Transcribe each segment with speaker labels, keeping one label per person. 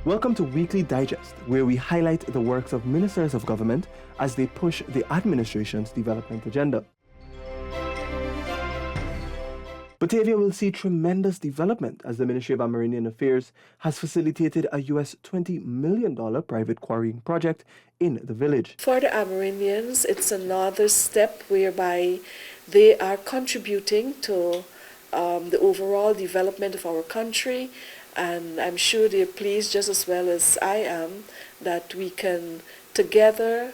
Speaker 1: Welcome to Weekly Digest, where we highlight the works of ministers of government as they push the administration's development agenda. Batavia will see tremendous development as the Ministry of Amerindian Affairs has facilitated a US $20 million private quarrying project in the village.
Speaker 2: For the Amerindians, it's another step whereby they are contributing to the overall development of our country, and I'm sure they're pleased just as well as I am that we can together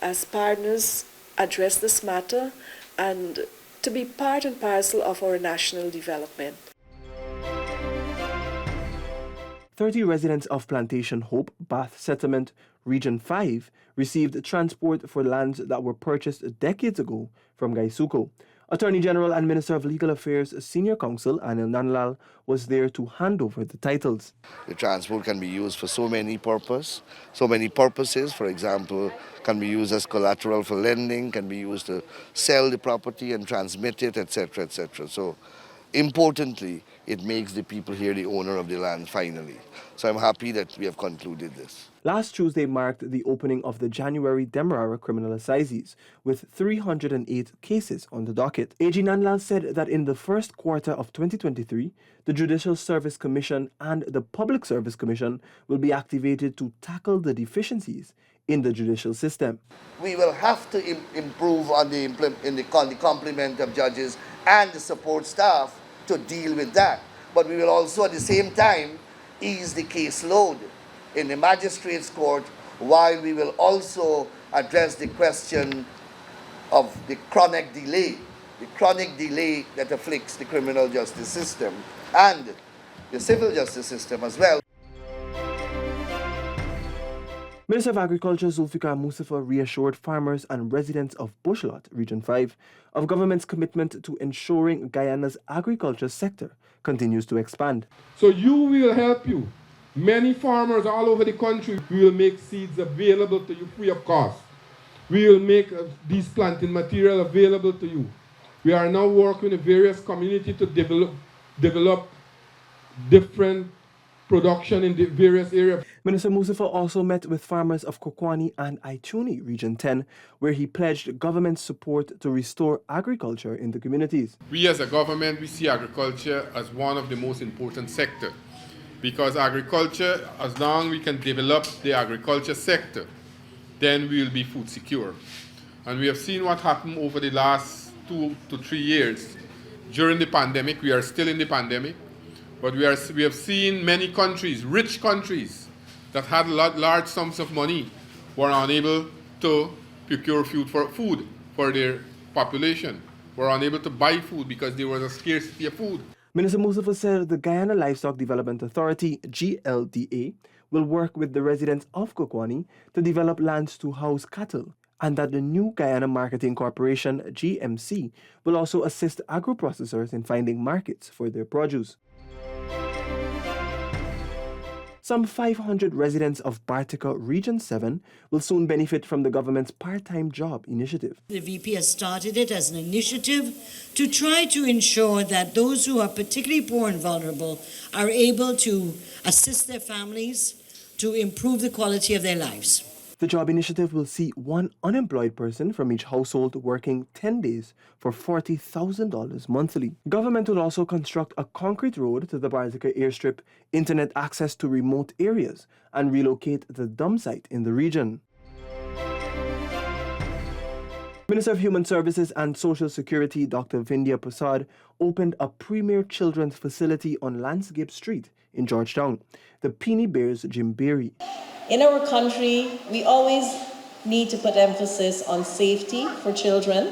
Speaker 2: as partners address this matter and to be part and parcel of our national development.
Speaker 1: 30 residents of Plantation Hope, Bath Settlement, Region 5, received transport for lands that were purchased decades ago from Gaisuco. Attorney General and Minister of Legal Affairs Senior Counsel Anil Nanlal was there to hand over the titles.
Speaker 3: The transport can be used for so many purposes. For example, can be used as collateral for lending, can be used to sell the property and transmit it, etc., etc. So, importantly, it makes the people here the owner of the land finally. So I'm happy that we have concluded this.
Speaker 1: Last Tuesday marked the opening of the January Demerara Criminal Assizes, with 308 cases on the docket. AG Nanlal said that in the first quarter of 2023, the Judicial Service Commission and the Public Service Commission will be activated to tackle the deficiencies in the judicial system.
Speaker 3: We will have to improve on the complement of judges and the support staff to deal with that. But we will also at the same time ease the caseload in the magistrates' court, while we will also address the question of the chronic delay that afflicts the criminal justice system and the civil justice system as well.
Speaker 1: Minister of Agriculture Zulfikar Mustafa reassured farmers and residents of Bushlot, Region 5, of government's commitment to ensuring Guyana's agriculture sector continues to expand.
Speaker 4: So you will help you. Many farmers all over the country will make seeds available to you free of cost. We will make these planting material available to you. We are now working with various communities to develop different production in the various areas.
Speaker 1: Minister Mustafa also met with farmers of Kokwani and Aichuni, Region 10, where he pledged government support to restore agriculture in the communities.
Speaker 4: We as a government, we see agriculture as one of the most important sectors, because agriculture, as long as we can develop the agriculture sector, then we will be food secure. And we have seen what happened over the last 2 to 3 years. During the pandemic, we are still in the pandemic, but we have seen many countries, rich countries, that had large sums of money, were unable to procure food for their population, were unable to buy food because there was a scarcity of food.
Speaker 1: Minister Mustafa said the Guyana Livestock Development Authority, GLDA, will work with the residents of Kokwani to develop lands to house cattle, and that the new Guyana Marketing Corporation, GMC, will also assist agro-processors in finding markets for their produce. Some 500 residents of Bartica Region 7 will soon benefit from the government's part-time job initiative.
Speaker 5: The VP has started it as an initiative to try to ensure that those who are particularly poor and vulnerable are able to assist their families to improve the quality of their lives.
Speaker 1: The job initiative will see one unemployed person from each household working 10 days for $40,000 monthly. Government will also construct a concrete road to the Bartica airstrip, internet access to remote areas, and relocate the dump site in the region. Minister of Human Services and Social Security Dr. Vindhya Prasad opened a premier children's facility on Landscape Street in Georgetown, the Peony Bears Gymboree.
Speaker 6: In our country, we always need to put emphasis on safety for children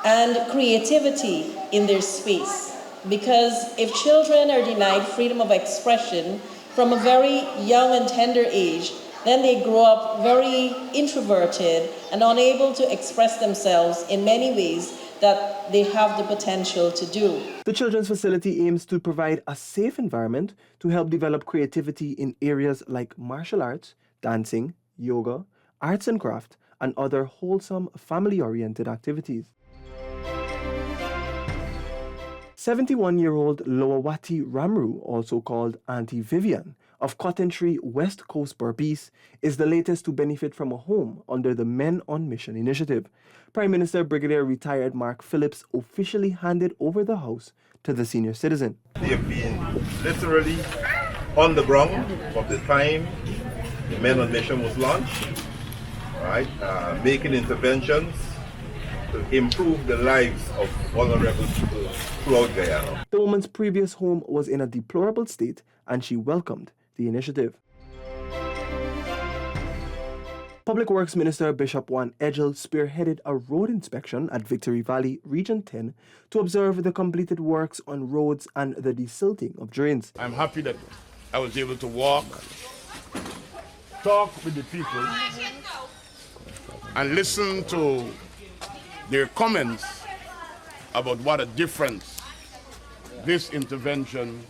Speaker 6: and creativity in their space. Because if children are denied freedom of expression from a very young and tender age, then they grow up very introverted and unable to express themselves in many ways that they have the potential to do.
Speaker 1: The children's facility aims to provide a safe environment to help develop creativity in areas like martial arts, dancing, yoga, arts and craft, and other wholesome, family-oriented activities. 71-year-old Lowawati Ramru, also called Auntie Vivian, of Cotton Tree West Coast Burpees is the latest to benefit from a home under the Men on Mission initiative. Prime Minister Brigadier Retired Mark Phillips officially handed over the house to the senior citizen.
Speaker 7: They have been literally on the ground from the time the Men on Mission was launched, right? Making interventions to improve the lives of vulnerable people throughout Guyana.
Speaker 1: The woman's previous home was in a deplorable state, and she welcomed the initiative. Public Works Minister Bishop Juan Edgel spearheaded a road inspection at Victory Valley, Region 10, to observe the completed works on roads and the desilting of drains.
Speaker 8: I'm happy that I was able to walk, talk with the people, and listen to their comments about what a difference this intervention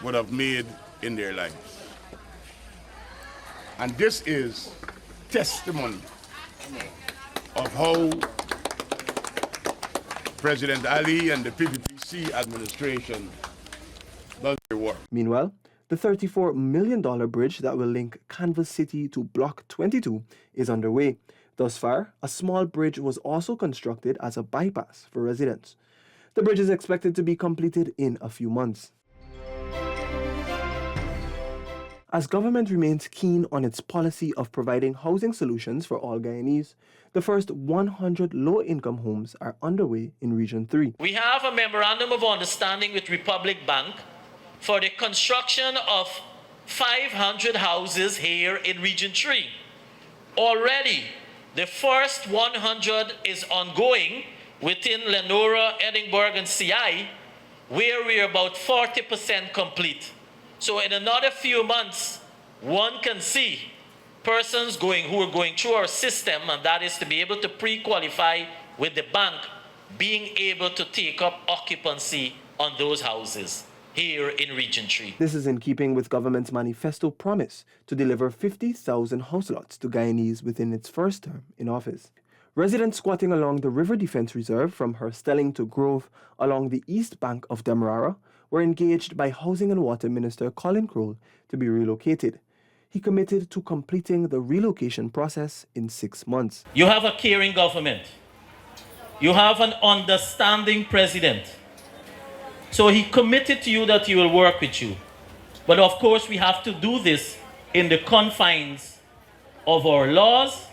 Speaker 8: would have made in their lives. And this is testimony of how President Ali and the PPPC administration does their work.
Speaker 1: Meanwhile, the $34 million bridge that will link Canvas City to Block 22 is underway. Thus far, a small bridge was also constructed as a bypass for residents. The bridge is expected to be completed in a few months. As government remains keen on its policy of providing housing solutions for all Guyanese, the first 100 low-income homes are underway in Region 3.
Speaker 9: We have a memorandum of understanding with Republic Bank for the construction of 500 houses here in Region 3. Already, the first 100 is ongoing within Lenora, Edinburgh, and CI, where we are about 40% complete. So in another few months, one can see persons who are going through our system, and that is to be able to pre-qualify with the bank, being able to take up occupancy on those houses here in Region 3.
Speaker 1: This is in keeping with government's manifesto promise to deliver 50,000 house lots to Guyanese within its first term in office. Residents squatting along the River Defense Reserve from Herstelling to Grove along the east bank of Demerara were engaged by Housing and Water Minister Colin Crowell to be relocated. He committed to completing the relocation process in 6 months.
Speaker 9: You have a caring government. You have an understanding president. So he committed to you that he will work with you. But of course, we have to do this in the confines of our laws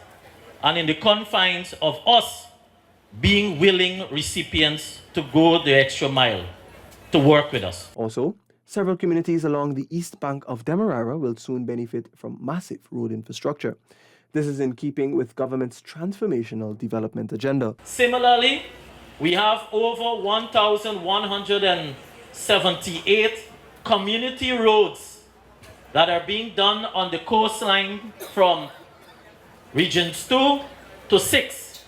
Speaker 9: and in the confines of us being willing recipients to go the extra mile to work with us.
Speaker 1: Also, several communities along the east bank of Demerara will soon benefit from massive road infrastructure. This is in keeping with government's transformational development agenda.
Speaker 9: Similarly, we have over 1,178 community roads that are being done on the coastline from Regions 2 to 6.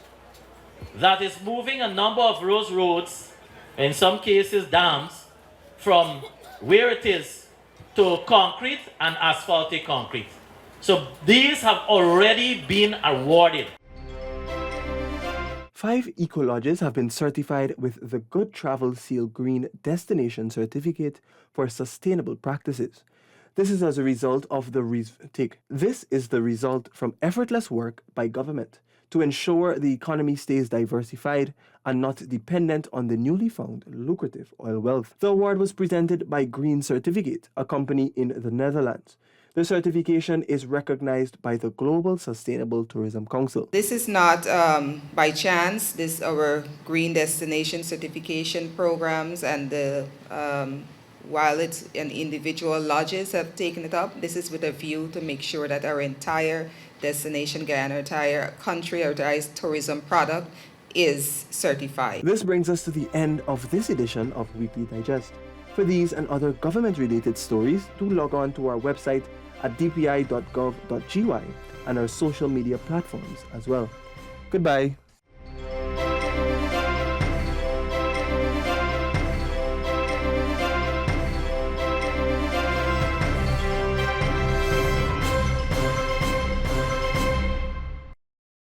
Speaker 9: That is moving a number of those roads, in some cases dams, from where it is to concrete and asphaltic concrete. So these have already been awarded.
Speaker 1: 5 eco-lodges have been certified with the Good Travel Seal Green Destination Certificate for Sustainable Practices. This is as a result of the result from effortless work by government to ensure the economy stays diversified and not dependent on the newly found lucrative oil wealth. The award was presented by Green Certificate, a company in the Netherlands. The certification is recognized by the Global Sustainable Tourism Council.
Speaker 10: This is not by chance. This is our Green Destination Certification programs, and while it's an individual lodges have taken it up, this is with a view to make sure that our entire destination, Guyana, our entire country, our entire tourism product is certified.
Speaker 1: This brings us to the end of this edition of Weekly Digest. For these and other government-related stories, do log on to our website at dpi.gov.gy and our social media platforms as well. Goodbye.